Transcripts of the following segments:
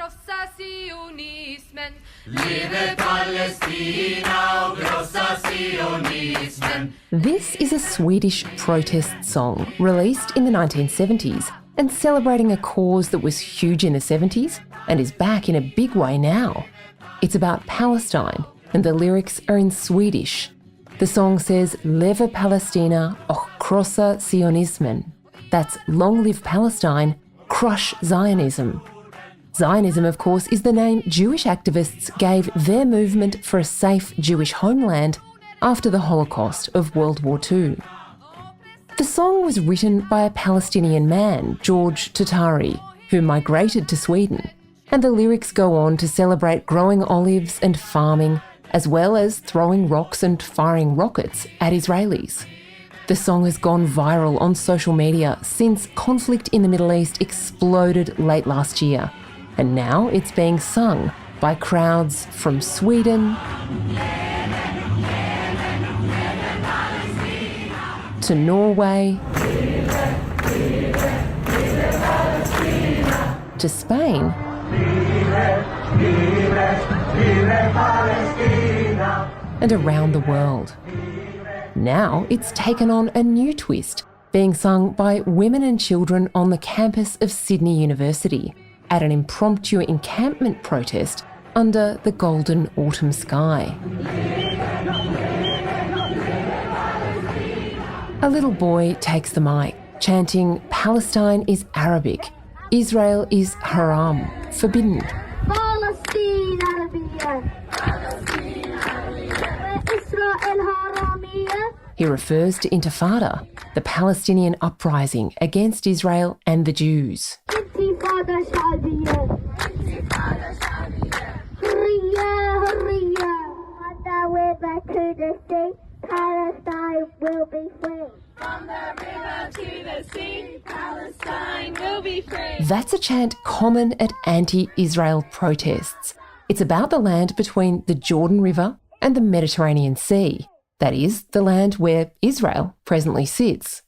grossa Sionismen. Liebe Palästina, grossa Sionismen. This is a Swedish protest song released in the 1970s and celebrating a cause that was huge in the 70s and is back in a big way now. It's about Palestine and the lyrics are in Swedish. The song says, Leve Palestina och krossa Sionismen. That's long live Palestine, crush Zionism. Zionism, of course, is the name Jewish activists gave their movement for a safe Jewish homeland after the Holocaust of World War II. The song was written by a Palestinian man, George Tatari, who migrated to Sweden, and the lyrics go on to celebrate growing olives and farming, as well as throwing rocks and firing rockets at Israelis. The song has gone viral on social media since conflict in the Middle East exploded late last year, and now it's being sung by crowds from Sweden to Norway to Spain and around the world. Now it's taken on a new twist, being sung by women and children on the campus of Sydney University at an impromptu encampment protest under the golden autumn sky. A little boy takes the mic, chanting, Palestine is Arabic, Israel is haram, forbidden. Palestine Arabia. Israel Haramia. He refers to Intifada, the Palestinian uprising against Israel and the Jews. Intifada Shabia. Intifada Shabia. Hurriya, hurriya. On the way back to the sea, Palestine will be free. From the river to the sea, Palestine will be free. That's a chant common at anti-Israel protests. It's about the land between the Jordan River and the Mediterranean Sea. That is, the land where Israel presently sits.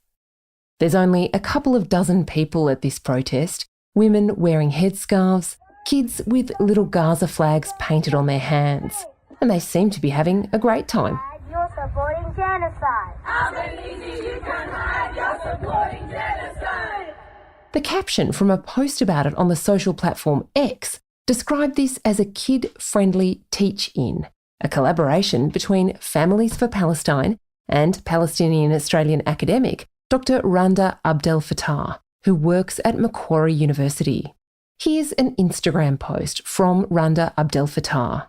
There's only a couple of dozen people at this protest, women wearing headscarves, kids with little Gaza flags painted on their hands, and they seem to be having a great time. You're supporting genocide. How easy you can hide, you're supporting genocide. The caption from a post about it on the social platform X described this as a kid-friendly teach-in, a collaboration between Families for Palestine and Palestinian-Australian academic Dr. Randa Abdel Fattah, who works at Macquarie University. Here's an Instagram post from Randa Abdel Fattah.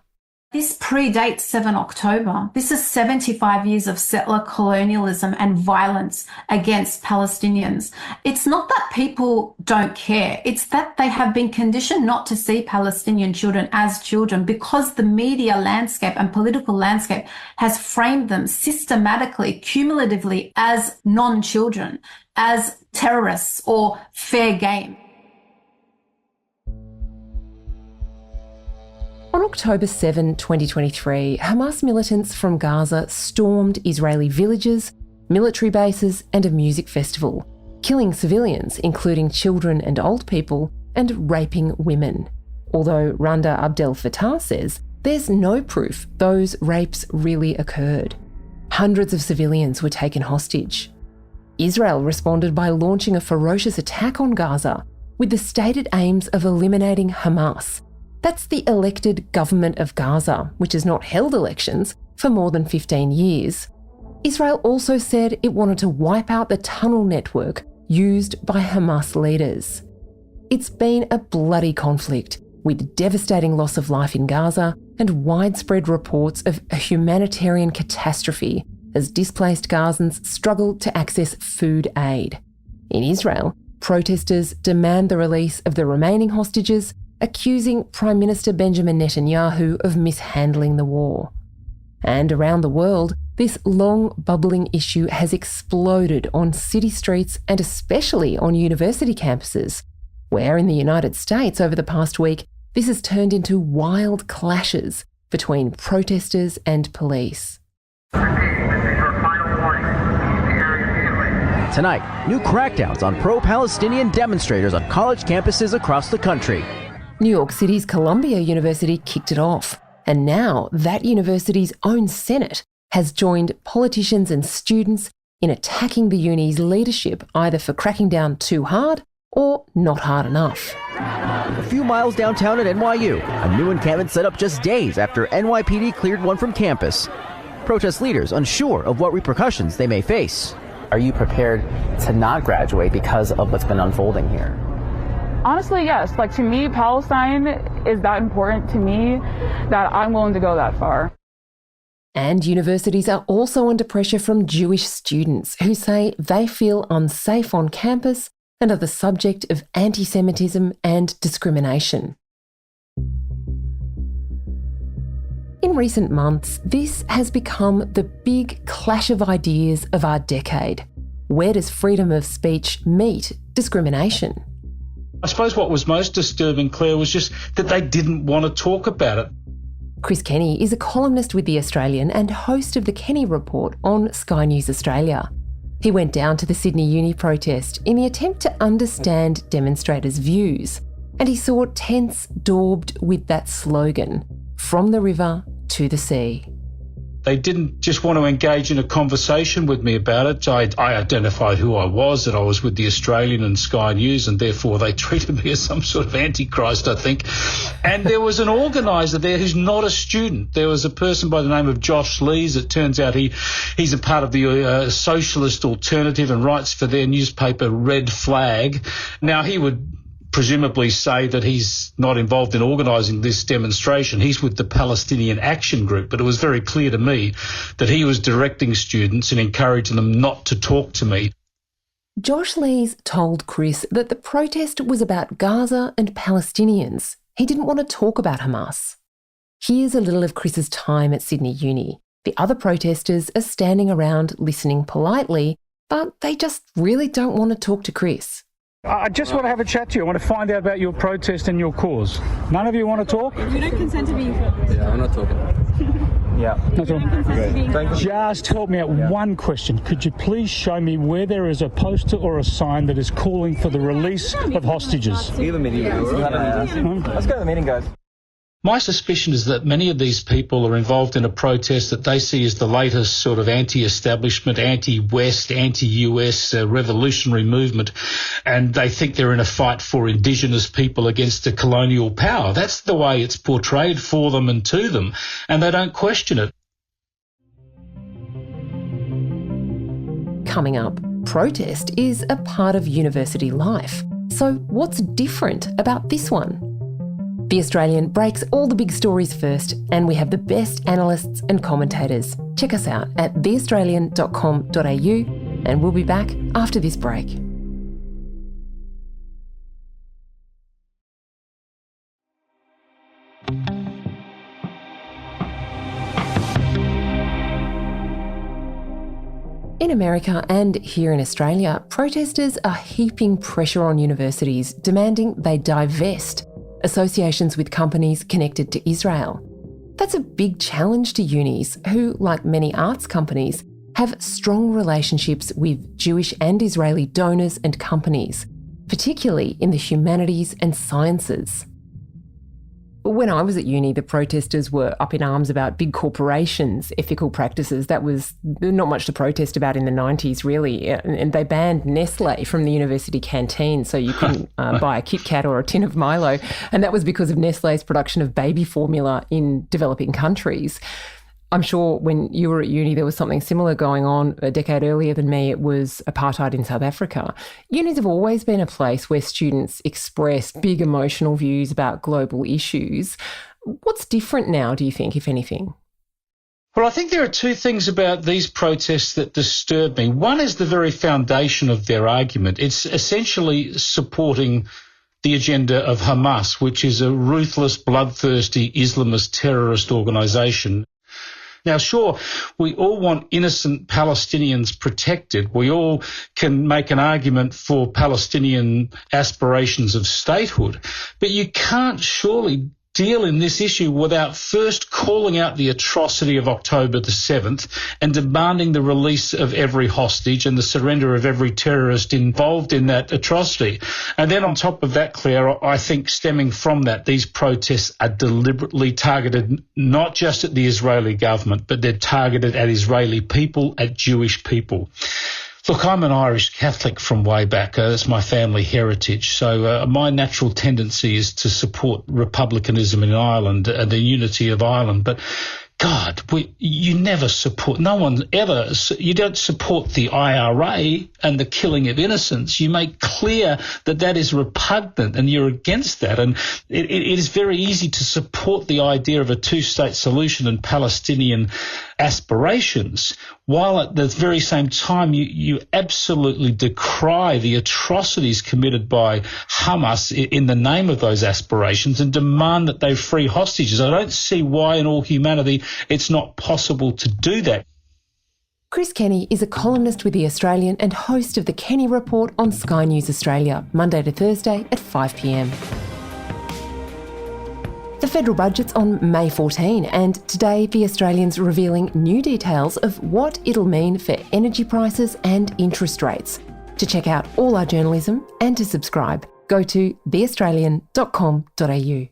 This predates 7 October. This is 75 years of settler colonialism and violence against Palestinians. It's not that people don't care. It's that they have been conditioned not to see Palestinian children as children because the media landscape and political landscape has framed them systematically, cumulatively as non-children, as terrorists or fair game. On October 7, 2023, Hamas militants from Gaza stormed Israeli villages, military bases and a music festival, killing civilians, including children and old people, and raping women. Although Randa Abdel Fattah says there's no proof those rapes really occurred. Hundreds of civilians were taken hostage. Israel responded by launching a ferocious attack on Gaza with the stated aims of eliminating Hamas. That's the elected government of Gaza, which has not held elections for more than 15 years. Israel also said it wanted to wipe out the tunnel network used by Hamas leaders. It's been a bloody conflict, with devastating loss of life in Gaza and widespread reports of a humanitarian catastrophe as displaced Gazans struggle to access food aid. In Israel, protesters demand the release of the remaining hostages, accusing Prime Minister Benjamin Netanyahu of mishandling the war. And around the world, this long bubbling issue has exploded on city streets and especially on university campuses, where in the United States over the past week, this has turned into wild clashes between protesters and police. Tonight, new crackdowns on pro-Palestinian demonstrators on college campuses across the country. New York City's Columbia University kicked it off, and now that university's own Senate has joined politicians and students in attacking the uni's leadership, either for cracking down too hard or not hard enough. A few miles downtown at NYU, a new encampment set up just days after NYPD cleared one from campus. Protest leaders unsure of what repercussions they may face. Are you prepared to not graduate because of what's been unfolding here? Honestly, yes. Like, to me, Palestine is that important to me that I'm willing to go that far. And universities are also under pressure from Jewish students who say they feel unsafe on campus and are the subject of anti-Semitism and discrimination. In recent months, this has become the big clash of ideas of our decade. Where does freedom of speech meet discrimination? I suppose what was most disturbing, Claire, was just that they didn't want to talk about it. Chris Kenny is a columnist with The Australian and host of the Kenny Report on Sky News Australia. He went down to the Sydney Uni protest in the attempt to understand demonstrators' views, and he saw tents daubed with that slogan, "From the river to the sea." They didn't just want to engage in a conversation with me about it. I identified who I was, that I was with The Australian and Sky News, and therefore they treated me as some sort of antichrist, I think. And there was an organiser there who's not a student. There was a person by the name of Josh Lees. It turns out he's a part of the Socialist Alternative and writes for their newspaper Red Flag. Now, he would presumably say that he's not involved in organising this demonstration. He's with the Palestinian Action Group, but it was very clear to me that he was directing students and encouraging them not to talk to me. Josh Lees told Chris that the protest was about Gaza and Palestinians. He didn't want to talk about Hamas. Here's a little of Chris's time at Sydney Uni. The other protesters are standing around listening politely, but they just really don't want to talk to Chris. I just want to have a chat to you. I want to find out about your protest and your cause. None of you want to talk? You don't consent to being filmed. Yeah, I'm not talking. Yeah. You don't consent to being filmed. Just help me out. One question. Could you please show me where there is a poster or a sign that is calling for the release of hostages? We have a meeting. Let's go to the meeting, guys. My suspicion is that many of these people are involved in a protest that they see as the latest sort of anti-establishment, anti-West, anti-US revolutionary movement, and they think they're in a fight for Indigenous people against a colonial power. That's the way it's portrayed for them and to them, and they don't question it. Coming up, protest is a part of university life. So what's different about this one? The Australian breaks all the big stories first, and we have the best analysts and commentators. Check us out at theaustralian.com.au, and we'll be back after this break. In America and here in Australia, protesters are heaping pressure on universities, demanding they divest associations with companies connected to Israel. That's a big challenge to unis who, like many arts companies, have strong relationships with Jewish and Israeli donors and companies, particularly in the humanities and sciences. When I was at uni, the protesters were up in arms about big corporations' ethical practices. That was not much to protest about in the 90s, really. And they banned Nestle from the university canteen, so you couldn't buy a Kit Kat or a tin of Milo. And that was because of Nestle's production of baby formula in developing countries. I'm sure when you were at uni, there was something similar going on a decade earlier than me. It was apartheid in South Africa. Unis have always been a place where students express big emotional views about global issues. What's different now, do you think, if anything? Well, I think there are two things about these protests that disturb me. One is the very foundation of their argument. It's essentially supporting the agenda of Hamas, which is a ruthless, bloodthirsty Islamist terrorist organisation. Now, sure, we all want innocent Palestinians protected. We all can make an argument for Palestinian aspirations of statehood, but you can't surely deal in this issue without first calling out the atrocity of October the 7th and demanding the release of every hostage and the surrender of every terrorist involved in that atrocity. And then on top of that, Claire, I think stemming from that, these protests are deliberately targeted not just at the Israeli government, but they're targeted at Israeli people, at Jewish people. Look, I'm an Irish Catholic from way back. That's my family heritage. So my natural tendency is to support republicanism in Ireland and the unity of Ireland. But God, you never support, no one ever, you don't support the IRA and the killing of innocents. You make clear that that is repugnant and you're against that. And it is very easy to support the idea of a two-state solution and Palestinian aspirations, while at the very same time you absolutely decry the atrocities committed by Hamas in the name of those aspirations and demand that they free hostages. I don't see why in all humanity it's not possible to do that. Chris Kenny is a columnist with The Australian and host of the Kenny Report on Sky News Australia, Monday to Thursday at 5 p.m. The federal budget's on May 14, and today The Australian's revealing new details of what it'll mean for energy prices and interest rates. To check out all our journalism and to subscribe, go to theaustralian.com.au.